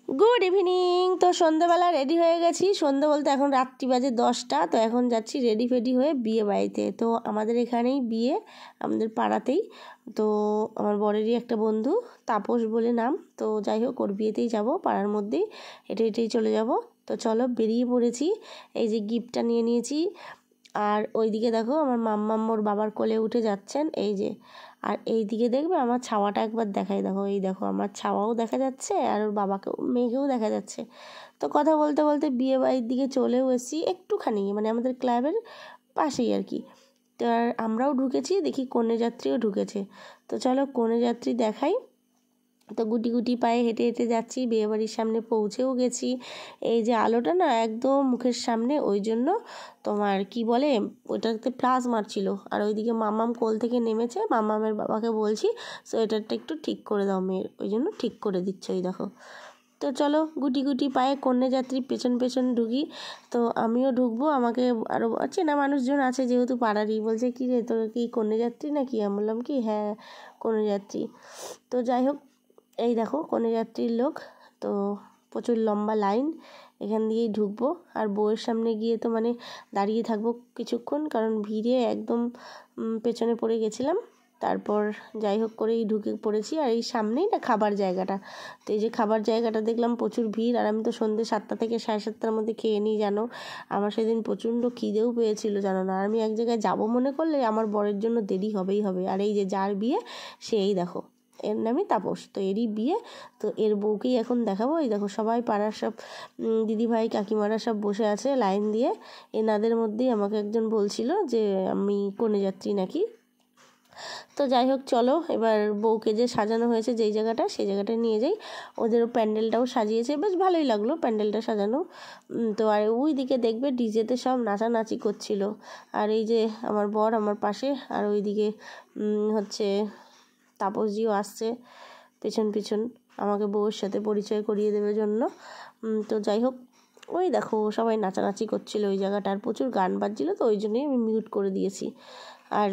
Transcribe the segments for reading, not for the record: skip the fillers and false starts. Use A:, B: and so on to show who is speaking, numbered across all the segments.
A: Good evening. তো সন্ধ্যাবেলা ready হয়ে গেছি। সন্ধ্যে বলতে এখন রাত্রি বাজে 10টা। তো এখন যাচ্ছি রেডি ফেডি হয়ে বিয়ে বাড়িতে। তো আমাদের এখানেই বিয়ে, আমাদের পাড়াতেই। তো আমার বরেরই একটা বন্ধু, তাপস বলে নাম। তো যাই হোক, ওর বিয়েতেই যাব, পাড়ার মধ্যেই হেঁটে হেঁটেই চলে যাব। তো চলো, বেরিয়ে পড়েছি। এই যে গিফটটা নিয়ে নিয়েছি। আর ওইদিকে দেখো আমার মাম্মাম ওর বাবার কোলে উঠে যাচ্ছেন, এই যে। আর এই দিকে দেখবে আমার ছাওয়াটা একবার দেখাই, দেখো এই দেখো আমার ছাওয়াও দেখা যাচ্ছে, আর ওর বাবাকেও, মেয়েকেও দেখা যাচ্ছে। তো কথা বলতে বলতে বিয়ে বাড়ির দিকে চলেও এসেছি, একটুখানি মানে আমাদের ক্লাবের পাশেই আর কি। তো আর আমরাও ঢুকেছি, দেখি কন্যাযাত্রীও ঢুকেছে। তো চলো কন্যাযাত্রী দেখাই। তো গুটি গুটি পায়ে হেঁটে হেঁটে যাচ্ছি, বিয়েবাড়ির সামনে পৌঁছেও গেছি। এই যে আলোটা না একদম মুখের সামনে, ওই জন্য তোমার কি বলে ওইটাতে প্লাস মারছিল। আর ওইদিকে মাম্মাম কোল থেকে নেমেছে, মাম্মামের বাবাকে বলছি সোয়েটারটা একটু ঠিক করে দাও মেয়ের, ওই জন্য ঠিক করে দিচ্ছে, ওই দেখো। তো চলো গুটি গুটি পায়ে কন্যাযাত্রী পেছন পেছন ঢুকি। তো আমিও ঢুকবো, আমাকে আরও চেনা মানুষজন আছে যেহেতু পাড়ারই, বলছে কি রে তোর কি কন্যাযাত্রী নাকি? আমি বললাম কি হ্যাঁ কন্যাযাত্রী। তো যাই হোক, এই দেখো কন্যাযাত্রীর লোক। তো প্রচুর লম্বা লাইন, এখান দিয়েই ঢুকবো। আর বউয়ের সামনে গিয়ে তো মানে দাঁড়িয়ে থাকবো কিছুক্ষণ, কারণ ভিড়ে একদম পেছনে পড়ে গেছিলাম। তারপর যাই হোক করেই ঢুকে পড়েছি। আর এই সামনেই না খাবার জায়গাটা। তো এই যে খাবার জায়গাটা দেখলাম প্রচুর ভিড়। আর আমি তো সন্ধ্যে 7টা থেকে 7:30টার মধ্যে খেয়ে নিই জানো। আমার সেদিন প্রচণ্ড খিদেও পেয়েছিল জানো না। আমি এক জায়গায় যাবো মনে করলে আমার বরের জন্য দেরি হবেই হবে। আর এই যে যার বিয়ে সেই দেখো, এর নামই তাপস। তো এরই বিয়ে। তো এর বউকেই এখন দেখাবো। এই দেখো সবাই পাড়ার সব দিদিভাই কাকিমারা সব বসে আছে লাইন দিয়ে। এনাদের মধ্যেই আমাকে একজন বলছিল যে আমি কন্যাযাত্রী নাকি। তো যাই হোক চলো, এবার বউকে যে সাজানো হয়েছে যেই জায়গাটা, সেই জায়গাটায় নিয়ে যাই। ওদেরও প্যান্ডেলটাও সাজিয়েছে, বেশ ভালোই লাগলো প্যান্ডেলটা সাজানো। তো আর ওই দিকে দেখবে ডিজেতে সব নাচানাচি করছিল। আর এই যে আমার বর আমার পাশে, আর ওইদিকে হচ্ছে তাপসজিও আসছে পেছন পেছন আমাকে বউয়ের সাথে পরিচয় করিয়ে দেওয়ার জন্য। তো যাই হোক, ওই দেখো সবাই নাচানাচি করছিল ওই জায়গাটা, আর প্রচুর গান বাজছিল, তো ওই জন্যই আমি মিউট করে দিয়েছি। আর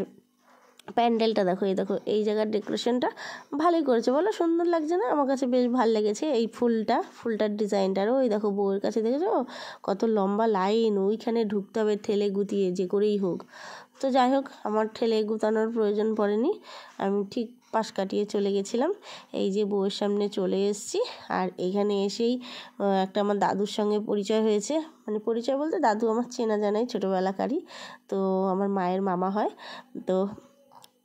A: প্যান্ডেলটা দেখো, এই দেখো এই জায়গার ডেকোরেশনটা ভালোই করেছে, বলো সুন্দর লাগছে না? আমার কাছে বেশ ভালো লেগেছে এই ফুলটার ডিজাইনটারও। ওই দেখো বউয়ের কাছে দেখেছো কত লম্বা লাইন, ওইখানে ঢুকতে হবে ঠেলে গুতিয়ে যে করেই হোক। তো যাই হোক, আমার ঠেলে গুতানোর প্রয়োজন পড়েনি, আমি ঠিক পাশ কাটিয়ে চলে গেছিলাম। এই যে বউয়ের সামনে চলে এসেছি। আর এইখানে এসেই একটা আমার দাদুর সঙ্গে পরিচয় হয়েছে, মানে পরিচয় বলতে দাদু আমার চেনা জানাই ছোটোবেলাকারই, তো আমার মায়ের মামা হয়। তো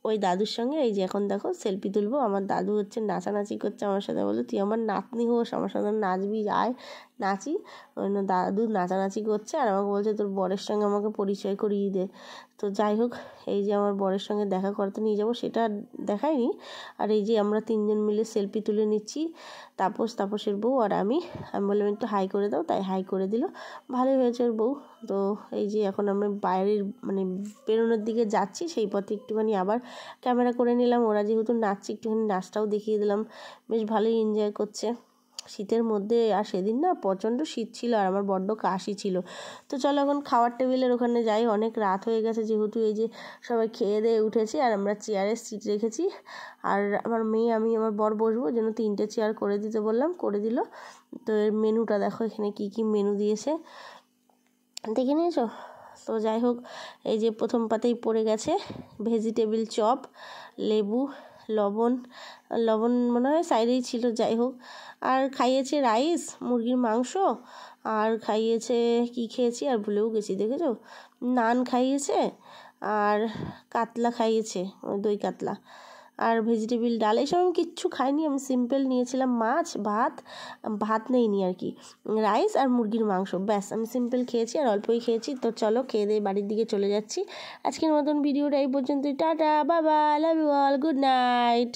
A: ওই দাদুর সঙ্গে এই যে এখন দেখো সেলফি তুলবো। আমার দাদু হচ্ছে নাচানাচি করছে আমার সাথে, বললো তুই আমার নাতনি হোস, আমার সাথে নাচবি, আয় নাচি। ওই জন্য দাদু নাচানাচি করছে, আর আমাকে বলছে তোর বরের সঙ্গে আমাকে পরিচয় করিয়ে দে। তো যাই হোক, এই যে আমার বরের সঙ্গে দেখা করতে নিয়ে যাবো সেটা দেখায়নি। আর এই যে আমরা 3জন মিলে সেলফি তুলে নিচ্ছি, তাপসের বউ আর আমি বললাম একটু হাই করে দাও, তাই হাই করে দিল, ভালোই হয়েছে ওর বউ। তো এই যে এখন আমরা বাইরের মানে বেরোনোর দিকে যাচ্ছি, সেই পথে একটুখানি আবার ক্যামেরা করে নিলাম। ওরা যেহেতু নাচছে একটুখানি নাচটাও দেখিয়ে দিলাম, বেশ ভালোই এনজয় করছে শীতের মধ্যে। আর সেদিন না প্রচণ্ড শীত ছিল, আর আমার বড্ড কাশি ছিল। তো চলো এখন খাওয়ার টেবিলের ওখানে যাই, অনেক রাত হয়ে গেছে যেহেতু। এই যে সবাই খেয়ে দিয়ে উঠেছি, আর আমরা চেয়ারে সিট রেখেছি। আর আমার মেয়ে আমি আমার বর বসবো, যেন 3টে চেয়ার করে দিতে বললাম, করে দিল। তো এর মেনুটা দেখো এখানে কি কি মেনু দিয়েছে, দেখে নিয়েছো? তো যাই হোক, এই যে প্রথম পাতেই পড়ে গেছে ভেজিটেবিল চপ, লেবু, লবণ লবণ মনে হয় সাইডেই ছিল, যাই হোক। আর খাইয়েছে রাইস, মুরগির মাংস, আর খাইয়েছে কি খেয়েছি আর ভুলেও গেছি, দেখেছো? নান খাইয়েছে, আর কাতলা খাইয়েছে, দই কাতলা, আর ভেজিটেবিল ডাল। এইসব আমি কিচ্ছু খাইনি, আমি সিম্পল নিয়েছিলাম মাছ, ভাত নেইনি আর কি, রাইস আর মুরগির মাংস, ব্যাস আমি সিম্পল খেয়েছি আর অল্পই খেয়েছি। তো চলো খেয়ে দিয়ে বাড়ির দিকে চলে যাচ্ছি। আজকের মতন ভিডিওটা এই পর্যন্তই, tata, bye bye, love you all, good night.